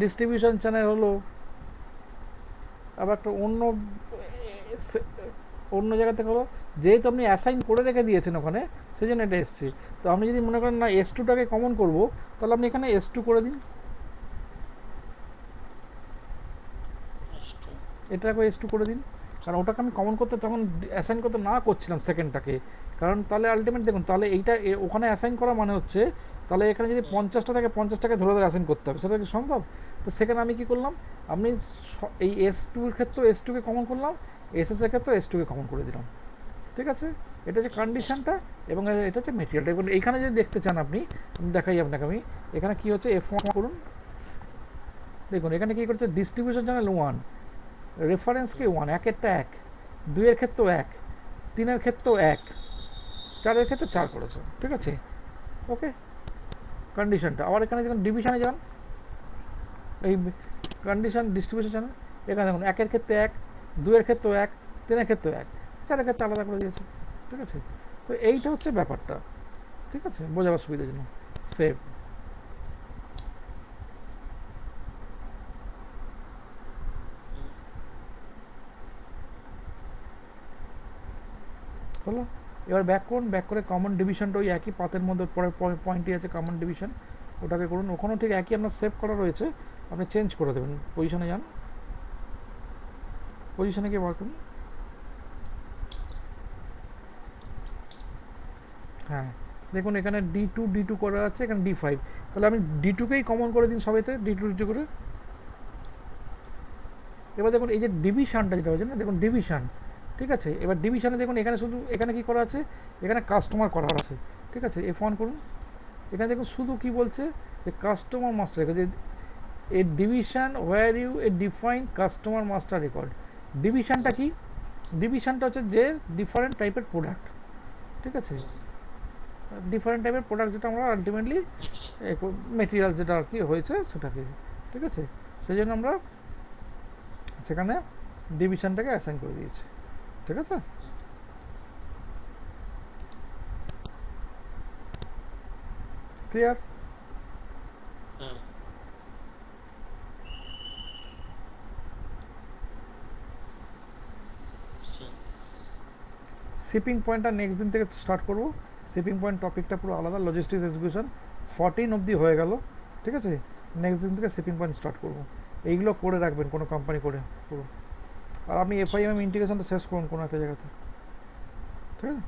ডিস্ট্রিবিউশন চ্যানেল হলো, আবার একটা অন্য জায়গা থেকে হলো, যেহেতু আপনি অ্যাসাইন করে রেখে দিয়েছেন ওখানে, সেই জন্য এটা এসছে। তো আপনি যদি মনে করেন না S2টাকে কমন করব, তাহলে আপনি এখানে S2 করে দিন, এটাকে S2 করে দিন, কারণ ওটাকে আমি কমন করতে তখন অ্যাসাইন করতে না করছিলাম সেকেন্ডটাকে, কারণ তাহলে আলটিমেট দেখুন, তাহলে এইটা ওখানে অ্যাসাইন করা মানে হচ্ছে, তাহলে এখানে যদি 50টা থাকে 50টাকে ধরে ধরে অ্যাসাইন করতে হবে, সেটা কি সম্ভব? তো সেখানে আমি কি করলাম, আপনি এই S2 এর ক্ষেত্রে S2কে কমন করলাম, SS এর ক্ষেত্রে S2কে কমন করে দিলাম, ঠিক আছে। এটা হচ্ছে কন্ডিশনটা, এবং এটা হচ্ছে মেটেরিয়ালটা। এবার এইখানে যদি দেখতে চান আপনি, আমি দেখাই আপনাকে, আমি এখানে কি হচ্ছে F1 করুন, দেখুন এখানে কি করছে, ডিস্ট্রিবিউশন চ্যানেল 1, রেফারেন্সকে 1, একেরটা 1, 2 এর ক্ষেত্রেও 1, 3-এর ক্ষেত্রেও 1, 4-এর ক্ষেত্রে 4 করেছে, ঠিক আছে। ওকে, কন্ডিশনটা। আবার এখানে যখন ডিভিশনে যান, এই কন্ডিশন ডিস্ট্রিবিউশন চ্যানেল, এখানে দেখুন 1-এর ক্ষেত্রে 1, 2-এর ক্ষেত্রেও 1, 3-এর ক্ষেত্রেও 1, 4-এর ক্ষেত্রে আলাদা করে দিয়েছে, ঠিক আছে। তো এইটা হচ্ছে ব্যাপারটা, ঠিক আছে, বোঝাবার সুবিধার জন্য। সেভ হলো। এবার ব্যাক করুন, ব্যাক করে কমন ডিভিশনটা ওই একই পাতের মধ্যে পরের পয়েন্টই আছে কমন ডিভিশন, ওটাকে করুন, ওখানেও ঠিক একই আপনার সেভ করা রয়েছে, আপনি চেঞ্জ করে দেবেন, পজিশনে যান, পজিশনে গিয়ে বার করুন, হ্যাঁ দেখুন এখানে D2 করা আছে, এখানে D5, তাহলে আমি D2কেই কমন করে দিন সবাইতে, D2 করে। এবার দেখুন এই যে ডিভিশনটা যেটা হয়েছে না, দেখুন ডিভিশন, ঠিক আছে। এবার ডিভিশনে দেখুন এখানে শুধু এখানে কি করা আছে, এখানে কাস্টমার করা আছে, ঠিক আছে। F1 করুন, এখানে দেখুন শুধু কি বলছে, যে customer master record, a division where you a define customer master record. ডিভিশনটা কি, ডিভিশনটা হচ্ছে যে ডিফারেন্ট টাইপের প্রোডাক্ট, ঠিক আছে, ডিফারেন্ট টাইপের প্রোডাক্ট যেটা আমরা আলটিমেটলি মেটেরিয়াল যেটা আর কি হয়েছে সেটাকে, ঠিক আছে। সেই জন্য আমরা সেখানে ডিভিশনটাকে অ্যাসাইন করে দিয়েছি, ঠিক আছে। ক্লিয়ার? শিপিং পয়েন্টটা নেক্সট দিন থেকে স্টার্ট করবো। শিপিং পয়েন্ট টপিকটা পুরো আলাদা, লজিস্টিক্স এক্সিকিউশন 14 অবধি হয়ে গেল, ঠিক আছে। নেক্সট দিন থেকে শিপিং পয়েন্ট স্টার্ট করবো, এইগুলো করে রাখবেন কোনো কোম্পানি করে পুরো। আর আপনি FIMM ইন্টিগ্রেশনটা শেষ করুন কোনো একটা জায়গাতে, ঠিক আছে।